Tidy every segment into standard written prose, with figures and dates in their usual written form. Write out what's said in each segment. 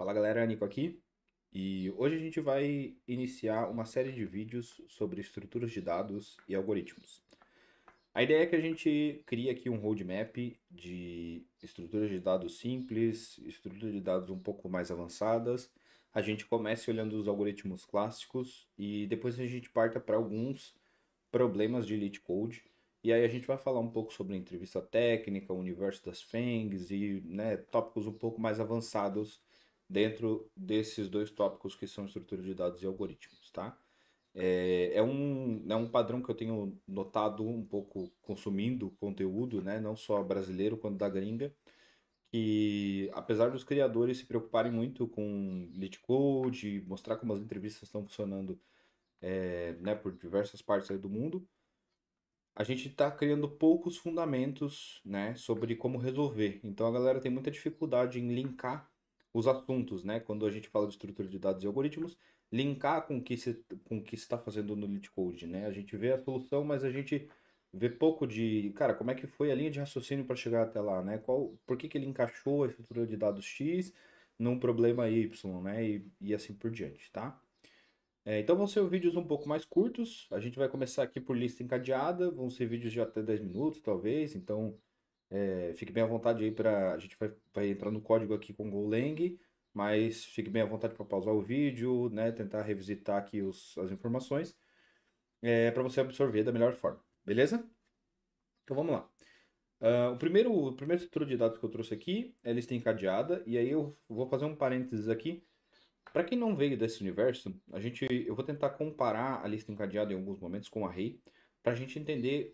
Fala galera, Nico aqui. E hoje a gente vai iniciar uma série de vídeos sobre estruturas de dados e algoritmos. A ideia é que a gente crie aqui um roadmap de estruturas de dados simples, estruturas de dados um pouco mais avançadas. A gente comece olhando os algoritmos clássicos e depois a gente parta para alguns problemas de Elite Code. E aí a gente vai falar um pouco sobre entrevista técnica, o universo das FANGs e, né, tópicos um pouco mais avançados dentro desses dois tópicos que são estrutura de dados e algoritmos, tá? É um padrão que eu tenho notado um pouco consumindo conteúdo, né, não só brasileiro quanto da gringa, que apesar dos criadores se preocuparem muito com Elite Code, mostrar como as entrevistas estão funcionando, né, por diversas partes aí do mundo, a gente está criando poucos fundamentos, né, sobre como resolver. Então a galera tem muita dificuldade em linkar os assuntos, né, quando a gente fala de estrutura de dados e algoritmos, linkar com o que se está fazendo no LeetCode, né? A gente vê a solução, mas a gente vê pouco de, cara, como é que foi a linha de raciocínio para chegar até lá, né? Por que que ele encaixou a estrutura de dados X num problema Y, né? E assim por diante, tá? Então vão ser vídeos um pouco mais curtos. A gente vai começar aqui por lista encadeada. Vão ser vídeos de até 10 minutos, talvez. Então fique bem à vontade aí para. A gente vai entrar no código aqui com Golang, mas fique bem à vontade para pausar o vídeo, né? Tentar revisitar aqui as informações para você absorver da melhor forma. Beleza? Então vamos lá. O primeiro estrutura de dados que eu trouxe aqui é lista encadeada. E aí eu vou fazer um parênteses aqui. Para quem não veio desse universo, eu vou tentar comparar a lista encadeada em alguns momentos com o array, para a gente entender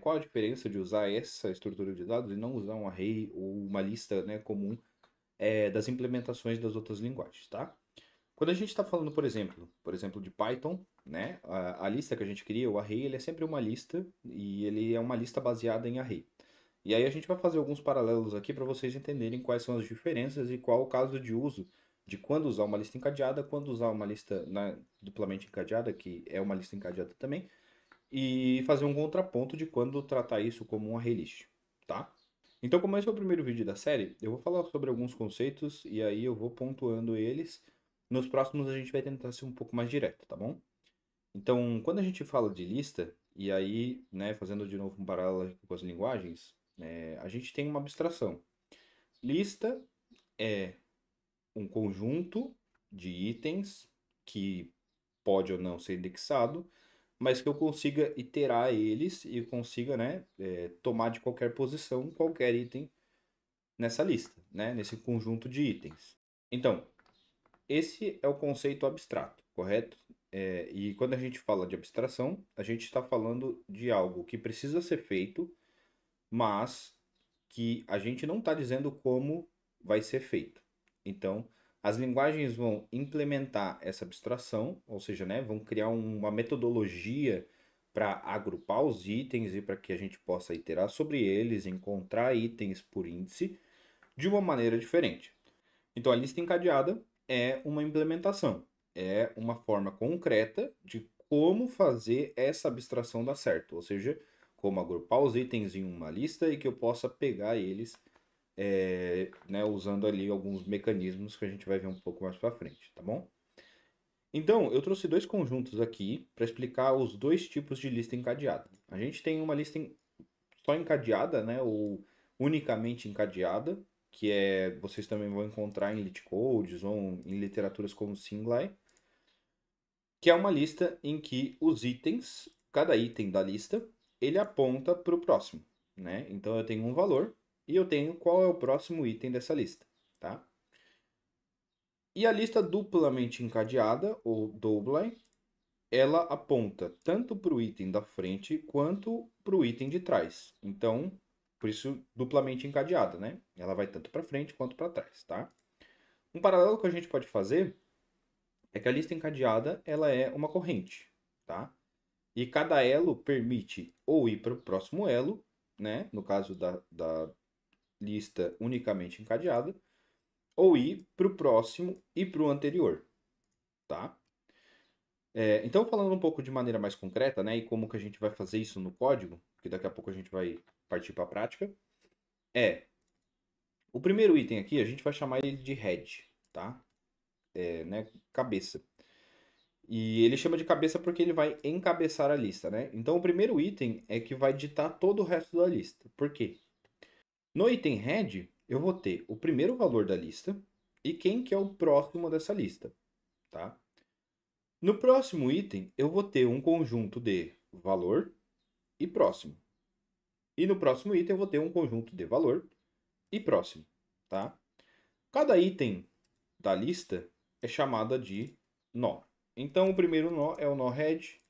qual a diferença de usar essa estrutura de dados e não usar um array ou uma lista, né, comum das implementações das outras linguagens, tá? Quando a gente está falando, por exemplo, de Python, né, a lista que a gente cria, o array, ele é sempre uma lista e ele é uma lista baseada em array. E aí a gente vai fazer alguns paralelos aqui para vocês entenderem quais são as diferenças e qual o caso de uso de quando usar uma lista encadeada, quando usar uma lista duplamente encadeada, que é uma lista encadeada também, e fazer um contraponto de quando tratar isso como um array list, tá? Então, como esse é o primeiro vídeo da série, eu vou falar sobre alguns conceitos e aí eu vou pontuando eles. Nos próximos a gente vai tentar ser um pouco mais direto, tá bom? Então, quando a gente fala de lista, e aí, né, fazendo de novo um paralelo com as linguagens, a gente tem uma abstração. Lista é um conjunto de itens que pode ou não ser indexado, mas que eu consiga iterar eles e consiga, né, tomar de qualquer posição qualquer item nessa lista, né, nesse conjunto de itens. Então, esse é o conceito abstrato, correto? E quando a gente fala de abstração, a gente está falando de algo que precisa ser feito, mas que a gente não está dizendo como vai ser feito. Então, as linguagens vão implementar essa abstração, ou seja, né, vão criar uma metodologia para agrupar os itens e para que a gente possa iterar sobre eles, encontrar itens por índice de uma maneira diferente. Então, a lista encadeada é uma implementação, é uma forma concreta de como fazer essa abstração dar certo, ou seja, como agrupar os itens em uma lista e que eu possa pegar eles, né, usando ali alguns mecanismos que a gente vai ver um pouco mais para frente, tá bom? Então, eu trouxe dois conjuntos aqui para explicar os dois tipos de lista encadeada. A gente tem uma lista só encadeada, né, ou unicamente encadeada, que vocês também vão encontrar em LeetCodes ou em literaturas como Singlai, que é uma lista em que os itens, cada item da lista, ele aponta para o próximo, né? Então eu tenho um valor e eu tenho qual é o próximo item dessa lista, tá? E a lista duplamente encadeada, ou double, ela aponta tanto para o item da frente quanto para o item de trás. Então, por isso, duplamente encadeada, né? Ela vai tanto para frente quanto para trás, tá? Um paralelo que a gente pode fazer é que a lista encadeada ela é uma corrente, tá? E cada elo permite ou ir para o próximo elo, né? No caso da lista unicamente encadeada, ou ir para o próximo e para o anterior, tá? Então, falando um pouco de maneira mais concreta, né, e como que a gente vai fazer isso no código, que daqui a pouco a gente vai partir para a prática, é o primeiro item aqui, a gente vai chamar ele de head, tá? Né? Cabeça. E ele chama de cabeça porque ele vai encabeçar a lista, né? Então o primeiro item é que vai ditar todo o resto da lista. Por quê? No item head, eu vou ter o primeiro valor da lista e quem que é o próximo dessa lista, tá? No próximo item, eu vou ter um conjunto de valor e próximo. E no próximo item, eu vou ter um conjunto de valor e próximo, tá? Cada item da lista é chamada de nó. Então, o primeiro nó é o nó head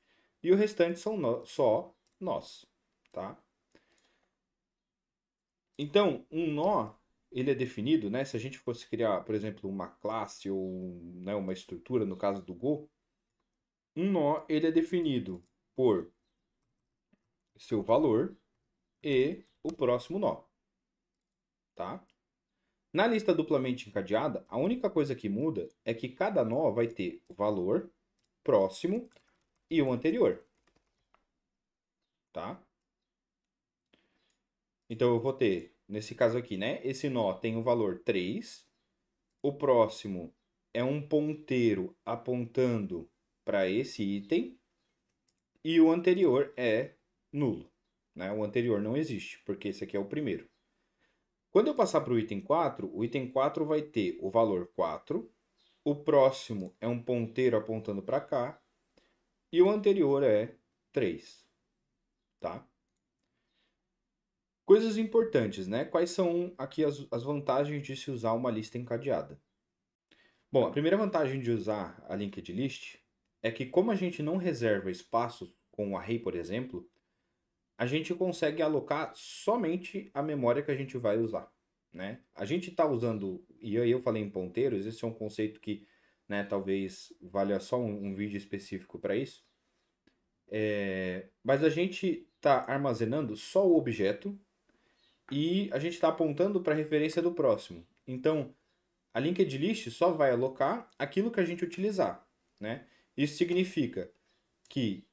e o restante são só nós, tá? Então, um nó, ele é definido, né? Se a gente fosse criar, por exemplo, uma classe ou, né, uma estrutura, no caso do Go, um nó, ele é definido por seu valor e o próximo nó, tá? Na lista duplamente encadeada, a única coisa que muda é que cada nó vai ter o valor, próximo e o anterior, tá? Então eu vou ter, nesse caso aqui, né? Esse nó tem o valor 3, o próximo é um ponteiro apontando para esse item e o anterior é nulo, né? O anterior não existe, porque esse aqui é o primeiro. Quando eu passar para o item 4 vai ter o valor 4, o próximo é um ponteiro apontando para cá e o anterior é 3, tá? Coisas importantes, né? Quais são aqui as vantagens de se usar uma lista encadeada? Bom, a primeira vantagem de usar a linked list é que como a gente não reserva espaços com o array, por exemplo, a gente consegue alocar somente a memória que a gente vai usar, né? A gente está usando, e aí eu falei em ponteiros, esse é um conceito que, né, talvez valha só um vídeo específico para isso. Mas a gente está armazenando só o objeto e a gente está apontando para a referência do próximo. Então, a linked list só vai alocar aquilo que a gente utilizar, né? Isso significa que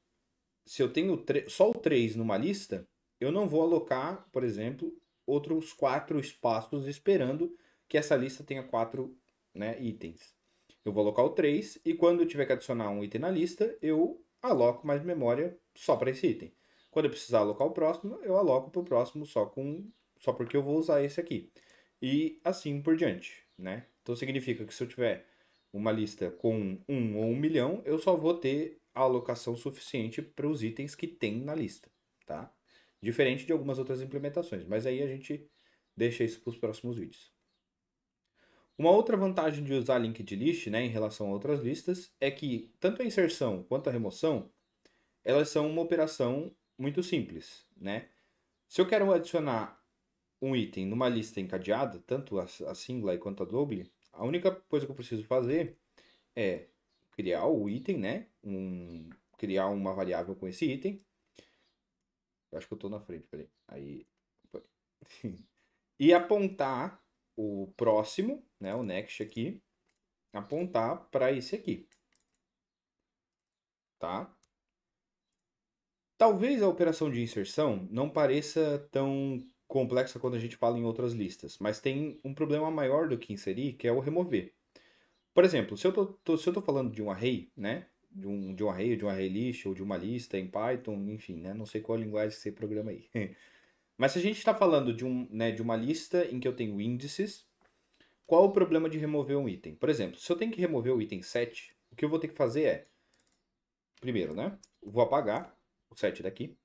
se eu tenho só o 3 numa lista, eu não vou alocar, por exemplo, outros 4 espaços esperando que essa lista tenha 4, né, itens. Eu vou alocar o 3 e quando eu tiver que adicionar um item na lista, eu aloco mais memória só para esse item. Quando eu precisar alocar o próximo, eu aloco para o próximo só porque eu vou usar esse aqui. E assim por diante, né? Então significa que se eu tiver uma lista com 1 ou 1 milhão, eu só vou ter a alocação suficiente para os itens que tem na lista, tá? Diferente de algumas outras implementações, mas aí a gente deixa isso para os próximos vídeos. Uma outra vantagem de usar linked list, né, em relação a outras listas, é que tanto a inserção quanto a remoção, elas são uma operação muito simples, né? Se eu quero adicionar um item numa lista encadeada, tanto a single quanto a double, a única coisa que eu preciso fazer é criar o item, né? Criar uma variável com esse item. Eu acho que eu estou na frente, peraí. Aí. E apontar o próximo, né? O next aqui. Apontar para esse aqui. Tá? Talvez a operação de inserção não pareça tão complexa quando a gente fala em outras listas, mas tem um problema maior do que inserir, que é o remover. Por exemplo, se eu tô falando de um array, né? De um array list, ou de uma lista em Python, enfim, né? Não sei qual linguagem você programa aí. Mas se a gente está falando né, de uma lista em que eu tenho índices, qual o problema de remover um item? Por exemplo, se eu tenho que remover o item 7, o que eu vou ter que fazer é, primeiro, né? Vou apagar o 7 daqui.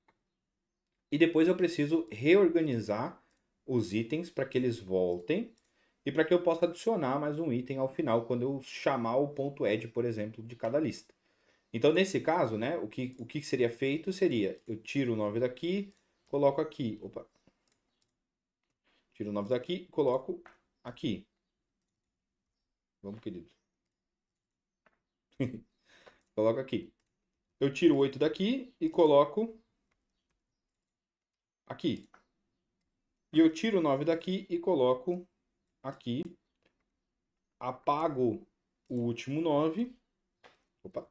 E depois eu preciso reorganizar os itens para que eles voltem e para que eu possa adicionar mais um item ao final quando eu chamar o ponto add, por exemplo, de cada lista. Então, nesse caso, né, o que seria feito seria, eu tiro o 9 daqui, coloco aqui, opa, tiro o 9 daqui, coloco aqui. Vamos, querido. Coloco aqui. Eu tiro o 8 daqui e coloco aqui. E eu tiro o 9 daqui e coloco aqui. Apago o último 9. Opa,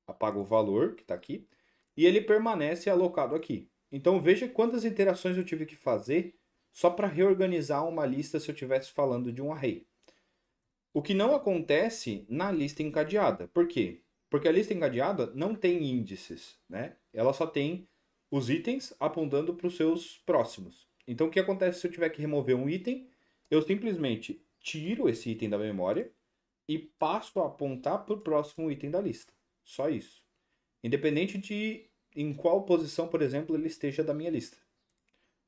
apago o valor que está aqui. E ele permanece alocado aqui. Então veja quantas iterações eu tive que fazer só para reorganizar uma lista se eu estivesse falando de um array. O que não acontece na lista encadeada. Por quê? Porque a lista encadeada não tem índices, né? Ela só tem os itens apontando para os seus próximos. Então, o que acontece se eu tiver que remover um item? Eu simplesmente tiro esse item da memória e passo a apontar para o próximo item da lista. Só isso. Independente de em qual posição, por exemplo, ele esteja da minha lista.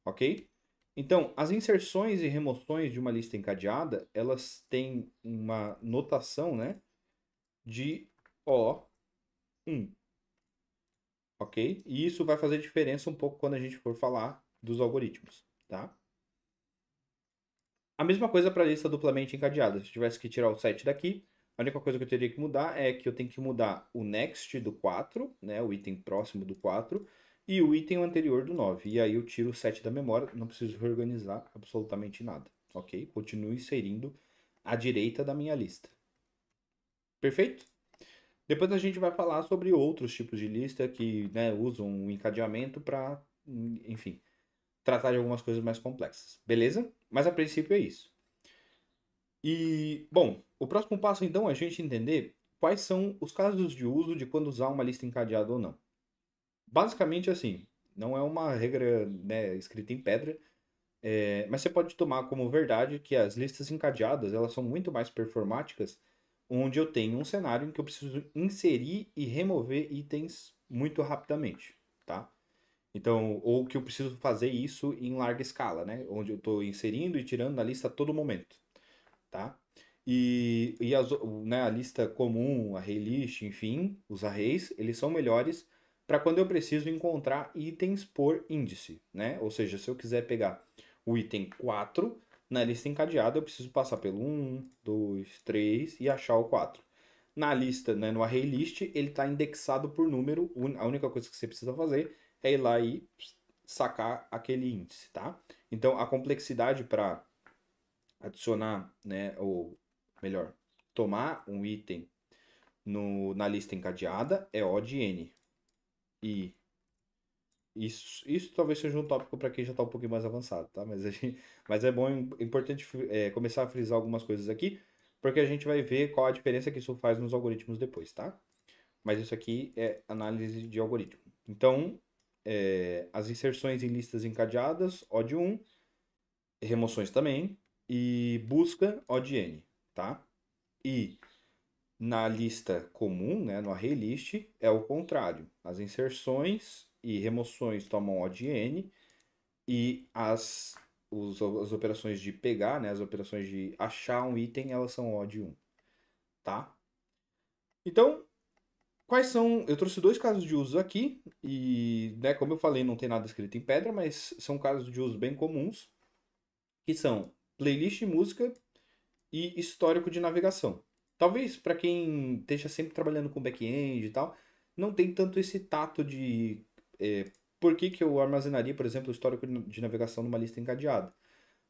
Ok? Então, as inserções e remoções de uma lista encadeada, elas têm uma notação, né, de O1, ok? E isso vai fazer diferença um pouco quando a gente for falar dos algoritmos, tá? A mesma coisa para a lista duplamente encadeada. Se eu tivesse que tirar o 7 daqui, a única coisa que eu teria que mudar é que eu tenho que mudar o next do 4, né, o item próximo do 4, e o item anterior do 9. E aí eu tiro o 7 da memória, não preciso reorganizar absolutamente nada, ok? Continuo inserindo à direita da minha lista. Perfeito? Depois a gente vai falar sobre outros tipos de lista que, né, usam o encadeamento para, enfim, tratar de algumas coisas mais complexas. Beleza? Mas a princípio é isso. E, bom, o próximo passo então é a gente entender quais são os casos de uso de quando usar uma lista encadeada ou não. Basicamente assim, não é uma regra, né, escrita em pedra, mas você pode tomar como verdade que as listas encadeadas elas são muito mais performáticas, onde eu tenho um cenário em que eu preciso inserir e remover itens muito rapidamente, tá? Então, ou que eu preciso fazer isso em larga escala, né? Onde eu estou inserindo e tirando na lista a todo momento, tá? Né, a lista comum, array list, enfim, os arrays, eles são melhores para quando eu preciso encontrar itens por índice, né? Ou seja, se eu quiser pegar o item 4 na lista encadeada, eu preciso passar pelo 1, 2, 3 e achar o 4. Na lista, né, no array list, ele está indexado por número, a única coisa que você precisa fazer é ir lá e sacar aquele índice, tá? Então, a complexidade para adicionar, né, ou melhor, tomar um item na lista encadeada é O de N. E isso talvez seja um tópico para quem já está um pouquinho mais avançado, tá? Mas é bom, importante começar a frisar algumas coisas aqui, porque a gente vai ver qual a diferença que isso faz nos algoritmos depois, tá? Mas isso aqui é análise de algoritmo. Então, as inserções em listas encadeadas, O de 1, remoções também, e busca O de N, tá? E na lista comum, né, no array list, é o contrário. As inserções e remoções tomam O de N e as operações de pegar, né, as operações de achar um item, elas são O de 1, tá? Então, quais são... Eu trouxe dois casos de uso aqui e, né, como eu falei, não tem nada escrito em pedra, mas são casos de uso bem comuns, que são playlist de música e histórico de navegação. Talvez para quem esteja sempre trabalhando com back-end e tal, não tem tanto esse tato de por que, que eu armazenaria, por exemplo, o histórico de navegação numa lista encadeada.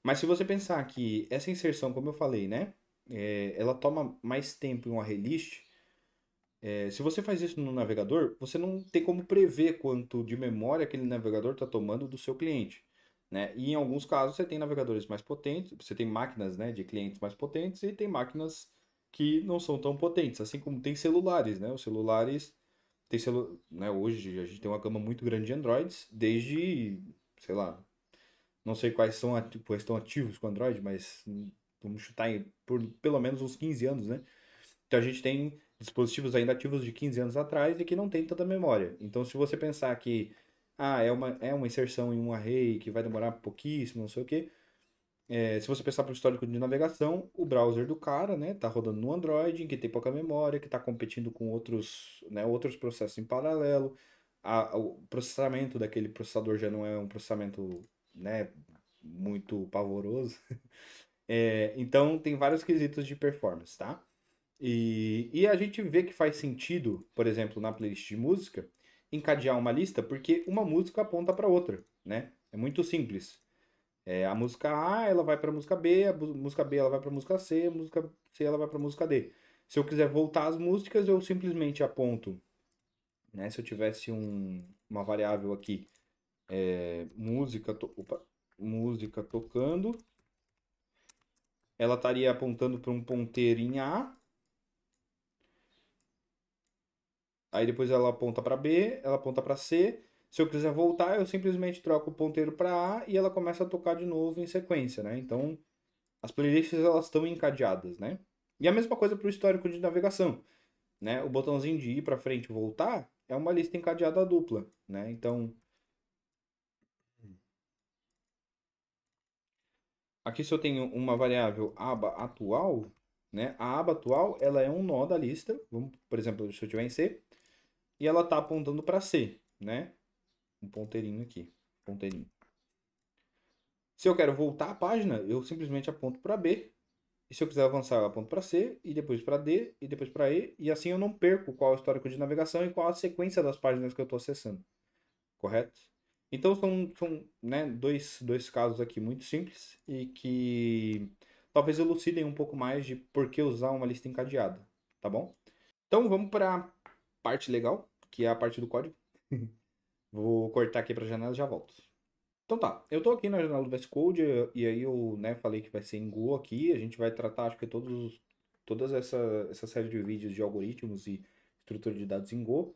Mas se você pensar que essa inserção, como eu falei, né, ela toma mais tempo em um array list, se você faz isso no navegador, você não tem como prever quanto de memória aquele navegador está tomando do seu cliente. Né? E em alguns casos você tem navegadores mais potentes, você tem máquinas, né, de clientes mais potentes e tem máquinas que não são tão potentes, assim como tem celulares, né? Os celulares né, hoje a gente tem uma gama muito grande de Androids, desde, sei lá, não sei quais estão ativos com Android, mas vamos chutar por pelo menos uns 15 anos, né? Então a gente tem dispositivos ainda ativos de 15 anos atrás e que não tem tanta memória. Então se você pensar que é uma inserção em um array que vai demorar pouquíssimo, não sei o quê. Se você pensar para o histórico de navegação, o browser do cara, né, tá rodando no Android, que tem pouca memória, que está competindo com outros, né, outros processos em paralelo. O processamento daquele processador já não é um processamento, né, muito pavoroso. Então tem vários quesitos de performance, tá? E a gente vê que faz sentido, por exemplo, na playlist de música, encadear uma lista, porque uma música aponta para outra, né? É muito simples. A música A, ela vai para a música B, a música B, ela vai para a música C, a música C, ela vai para a música D. Se eu quiser voltar as músicas, eu simplesmente aponto, né? Se eu tivesse uma variável aqui, música tocando, ela estaria apontando para um ponteiro em A. Aí depois ela aponta para B, ela aponta para C. Se eu quiser voltar, eu simplesmente troco o ponteiro para A e ela começa a tocar de novo em sequência, né? Então, as playlists elas estão encadeadas, né? E a mesma coisa para o histórico de navegação, né? O botãozinho de ir para frente e voltar é uma lista encadeada dupla, né? Então, aqui se eu tenho uma variável aba atual, né? A aba atual, ela é um nó da lista. Vamos, por exemplo, se eu tiver em C, e ela está apontando para C, né? Um ponteirinho aqui, ponteirinho. Se eu quero voltar à página, eu simplesmente aponto para B. E se eu quiser avançar, eu aponto para C, e depois para D, e depois para E. E assim eu não perco qual é o histórico de navegação e qual a sequência das páginas que eu estou acessando. Correto? Então são né, dois casos aqui muito simples e que talvez elucidem um pouco mais de por que usar uma lista encadeada. Tá bom? Então vamos para a parte legal, que é a parte do código. Vou cortar aqui para a janela e já volto. Então tá, eu tô aqui na janela do VS Code e aí eu, né, falei que vai ser em Go aqui, a gente vai tratar, acho que todas essa série de vídeos de algoritmos e estrutura de dados em Go,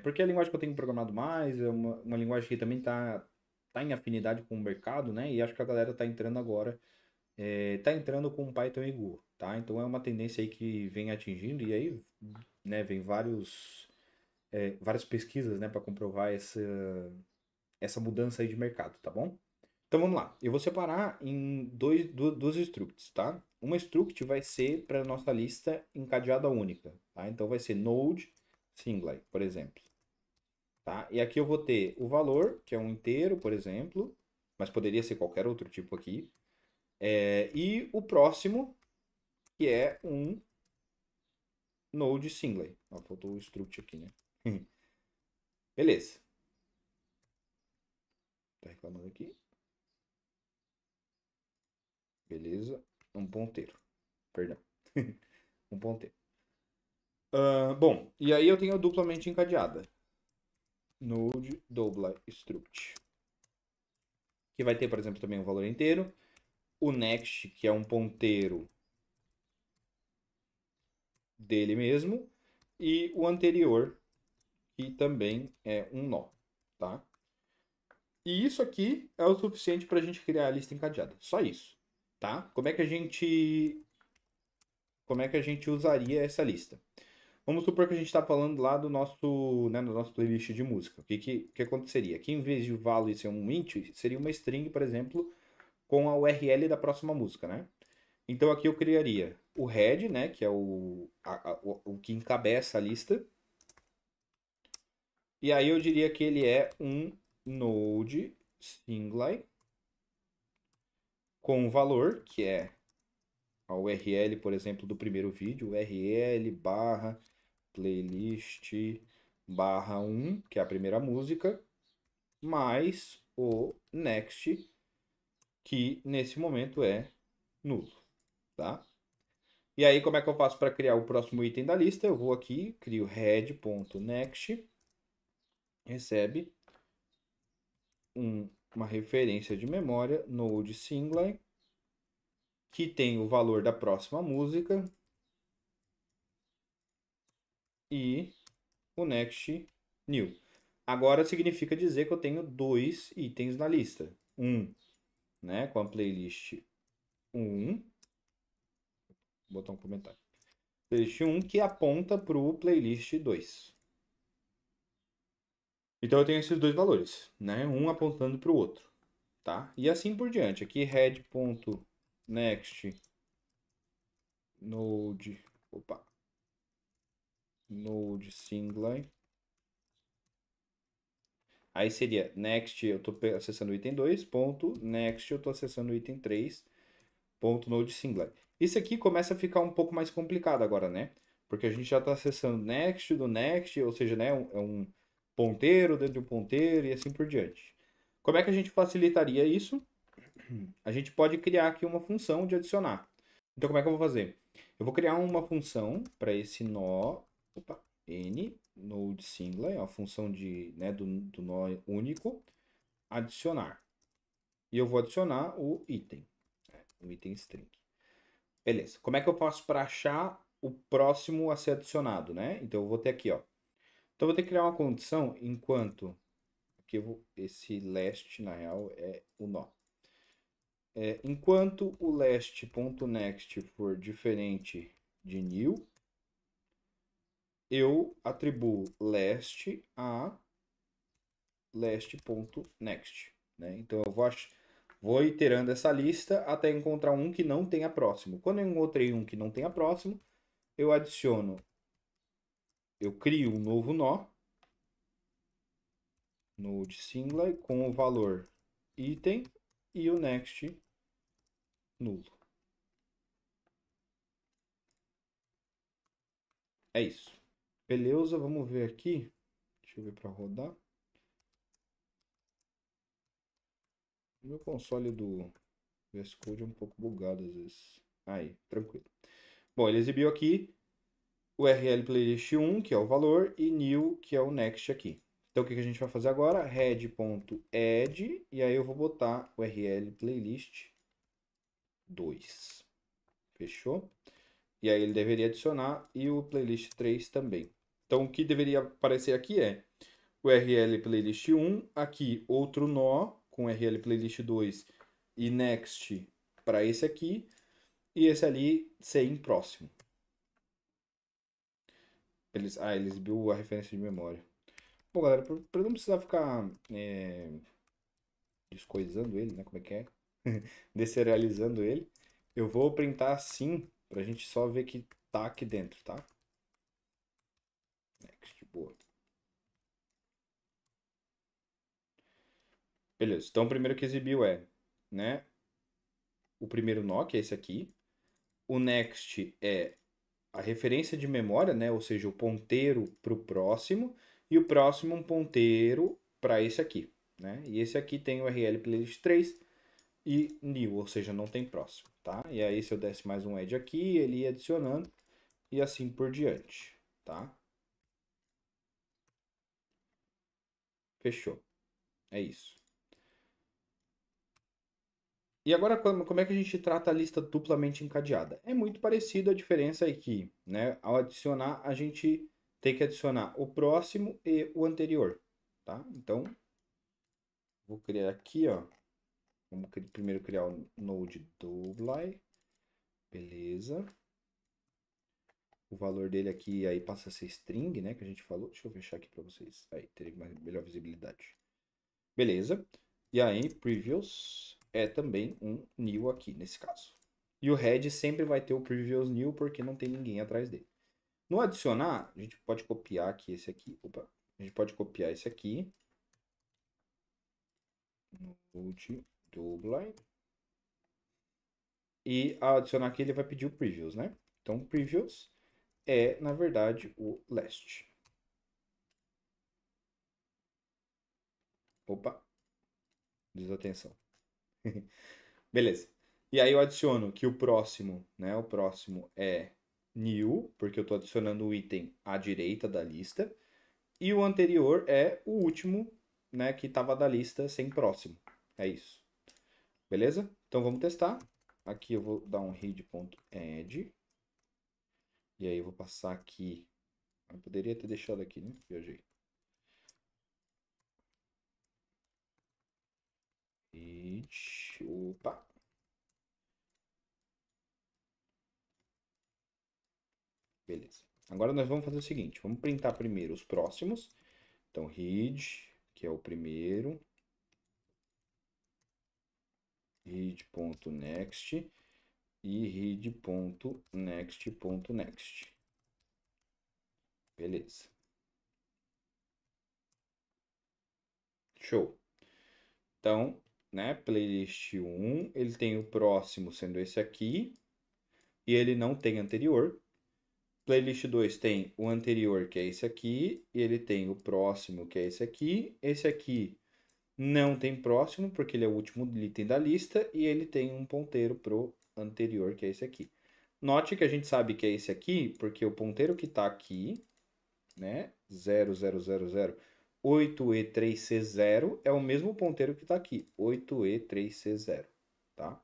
porque é a linguagem que eu tenho programado mais, é uma linguagem que também tá em afinidade com o mercado, né, e acho que a galera tá entrando agora, tá entrando com Python e Go, tá? Então é uma tendência aí que vem atingindo e aí, né, vem várias pesquisas, né, para comprovar essa mudança aí de mercado, tá bom? Então vamos lá. Eu vou separar em duas structs, tá? Uma struct vai ser para nossa lista encadeada única, tá? Então vai ser node singly, por exemplo, tá? E aqui eu vou ter o valor, que é um inteiro, por exemplo, mas poderia ser qualquer outro tipo aqui. E o próximo, que é um node singly. Ó, faltou o struct aqui, né? Beleza. Tá reclamando aqui. Beleza. Um ponteiro. Perdão. Um ponteiro. Bom, e aí eu tenho duplamente encadeada. Node double struct. Que vai ter, por exemplo, também um valor inteiro. O next, que é um ponteiro dele mesmo. E o anterior, que também é um nó, tá? E isso aqui é o suficiente para a gente criar a lista encadeada. Só isso, tá? Como é que a gente usaria essa lista? Vamos supor que a gente está falando lá do nosso playlist de música. O que aconteceria? Aqui, em vez de o value ser um int, seria uma string, por exemplo, com a URL da próxima música, né? Então aqui eu criaria o head, né, que é o que encabeça a lista. E aí eu diria que ele é um node singly com o valor, que é a URL, por exemplo, do primeiro vídeo, URL barra playlist barra 1, que é a primeira música, mais o next, que nesse momento é nulo, tá? E aí, como é que eu faço para criar o próximo item da lista? Eu vou aqui, crio head.next, recebe uma referência de memória, node singly, que tem o valor da próxima música e o next new. Agora significa dizer que eu tenho dois itens na lista. Um, né, com a playlist 1, vou botar um comentário. Playlist 1 que aponta para o playlist 2. Então eu tenho esses dois valores, né? Um apontando para o outro, tá? E assim por diante. Aqui head.next node, node singly. Aí seria next, eu estou acessando o item 2, ponto, next, eu estou acessando o item 3, ponto, node singly. Isso aqui começa a ficar um pouco mais complicado agora, né? Porque a gente já está acessando next do next, ou seja, né, é um ponteiro dentro de um ponteiro e assim por diante. Como é que a gente facilitaria isso? A gente pode criar aqui uma função de adicionar. Então, como é que eu vou fazer? Eu vou criar uma função para esse nó, n, node singly, a função né, do nó único, adicionar. E eu vou adicionar o item string. Beleza. Como é que eu faço para achar o próximo a ser adicionado, né? Então eu vou ter aqui, ó. Então eu vou ter que criar uma condição enquanto aqui esse last na real é o nó. Enquanto o last.next for diferente de new, eu atribuo last a last.next, né? Então eu vou iterando essa lista até encontrar um que não tenha próximo. Quando eu encontrei um que não tenha próximo, eu adiciono, eu crio um novo nó, node singly, com o valor item e o next nulo. É isso. Beleza, vamos ver aqui. Deixa eu ver para rodar. O meu console do VS Code é um pouco bugado às vezes. Aí, tranquilo. Bom, ele exibiu aqui o URL playlist 1, que é o valor, e new, que é o next aqui. Então, o que a gente vai fazer agora? Head.add, e aí eu vou botar o URL playlist 2. Fechou? E aí ele deveria adicionar e o playlist 3 também. Então, o que deveria aparecer aqui é o URL playlist 1, aqui outro nó com URL playlist 2 e next para esse aqui, e esse ali sem próximo. Ele exibiu a referência de memória. Bom, galera, para não precisar ficar descoisando ele, né? Como é que é? Deserializando ele, eu vou printar assim, pra gente só ver que tá aqui dentro, tá? Next, boa. Beleza, então o primeiro que exibiu né, o primeiro nó, que é esse aqui. O next é a referência de memória, né? Ou seja, o ponteiro para o próximo. E o próximo um ponteiro para esse aqui, né? E esse aqui tem o URL playlist 3 e new, ou seja, não tem próximo, tá? E aí se eu desse mais um add aqui, ele ia adicionando e assim por diante, tá? Fechou. É isso. E agora, como é que a gente trata a lista duplamente encadeada? É muito parecido, a diferença é que, né, ao adicionar, a gente tem que adicionar o próximo e o anterior, tá? Então, vou criar aqui, ó. Vamos primeiro criar o node doubly, beleza. O valor dele aqui aí passa a ser string, né, que a gente falou. Deixa eu fechar aqui para vocês. Aí, teria melhor visibilidade. Beleza. E aí, previous é também um new aqui, nesse caso. E o head sempre vai ter o previous new, porque não tem ninguém atrás dele. No adicionar, a gente pode copiar aqui esse aqui. Opa. A gente pode copiar esse aqui. Node double. E ao adicionar aqui, ele vai pedir o previous, né? Então, o previous é, na verdade, o last. Opa, desatenção. Beleza. E aí eu adiciono que o próximo, né? O próximo é new, porque eu estou adicionando o item à direita da lista. E o anterior é o último, né? Que estava da lista sem próximo. É isso. Beleza? Então vamos testar. Aqui eu vou dar um read.add. E aí eu vou passar aqui. Eu poderia ter deixado aqui, né? Viajei. Read. Opa. Beleza. Agora nós vamos fazer o seguinte. Vamos printar primeiro os próximos. Então, read, que é o primeiro. Read.next e read.next.next. Beleza. Show. Então, né, playlist 1, ele tem o próximo sendo esse aqui, e ele não tem anterior. Playlist 2 tem o anterior, que é esse aqui, e ele tem o próximo, que é esse aqui. Esse aqui não tem próximo, porque ele é o último item da lista, e ele tem um ponteiro pro anterior, que é esse aqui. Note que a gente sabe que é esse aqui, porque o ponteiro que está aqui, né, 0000 8E3C0 é o mesmo ponteiro que está aqui, 8E3C0, tá?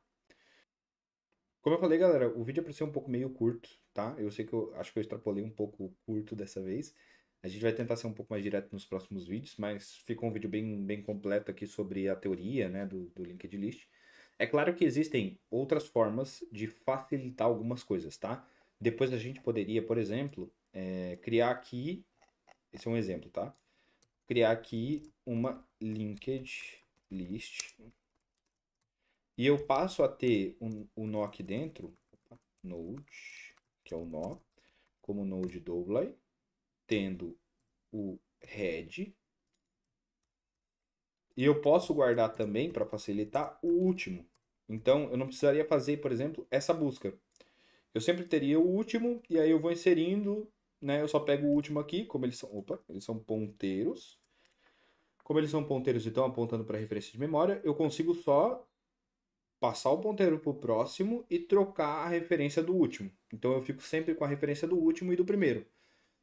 Como eu falei, galera, o vídeo é para ser um pouco meio curto, tá? Eu sei que eu acho que eu extrapolei um pouco o curto dessa vez. A gente vai tentar ser um pouco mais direto nos próximos vídeos, mas ficou um vídeo bem completo aqui sobre a teoria, né, do linked list. É claro que existem outras formas de facilitar algumas coisas, tá? Depois a gente poderia, por exemplo, criar aqui, esse é um exemplo, tá? Criar aqui uma linked list e eu passo a ter um nó aqui dentro, node, que é o nó, como node double, tendo o head. E eu posso guardar também, para facilitar, o último. Então, eu não precisaria fazer, por exemplo, essa busca. Eu sempre teria o último, e aí eu vou inserindo, né? Eu só pego o último aqui, como eles são. Opa, eles são ponteiros. Como eles são ponteiros e estão apontando para referência de memória, eu consigo só passar o ponteiro para o próximo e trocar a referência do último. Então eu fico sempre com a referência do último e do primeiro,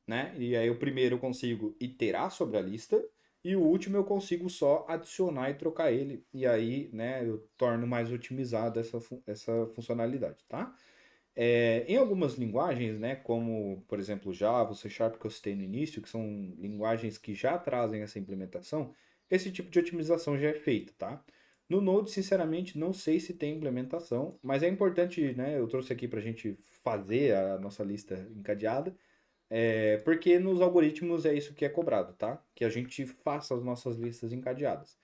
né? E aí o primeiro eu consigo iterar sobre a lista e o último eu consigo só adicionar e trocar ele. E aí, né, eu torno mais otimizada essa funcionalidade, tá? Em algumas linguagens, né, como por exemplo Java, o C Sharp que eu citei no início, que são linguagens que já trazem essa implementação, esse tipo de otimização já é feito, tá? No Node, sinceramente, não sei se tem implementação, mas é importante, né? Eu trouxe aqui para a gente fazer a nossa lista encadeada, porque nos algoritmos é isso que é cobrado, tá? Que a gente faça as nossas listas encadeadas.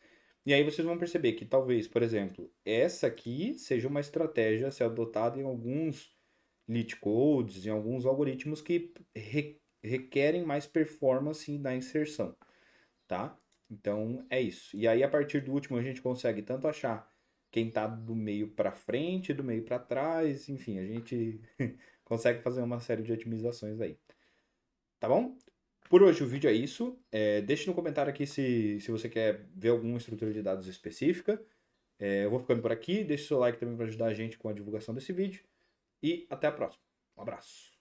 E aí vocês vão perceber que talvez, por exemplo, essa aqui seja uma estratégia a ser adotada em alguns leet codes, em alguns algoritmos que requerem mais performance na inserção, tá? Então é isso. E aí a partir do último a gente consegue tanto achar quem está do meio para frente, do meio para trás, enfim, a gente consegue fazer uma série de otimizações aí. Tá bom? Por hoje o vídeo é isso. Deixe no comentário aqui se você quer ver alguma estrutura de dados específica. Eu vou ficando por aqui. Deixe seu like também para ajudar a gente com a divulgação desse vídeo. E até a próxima. Um abraço.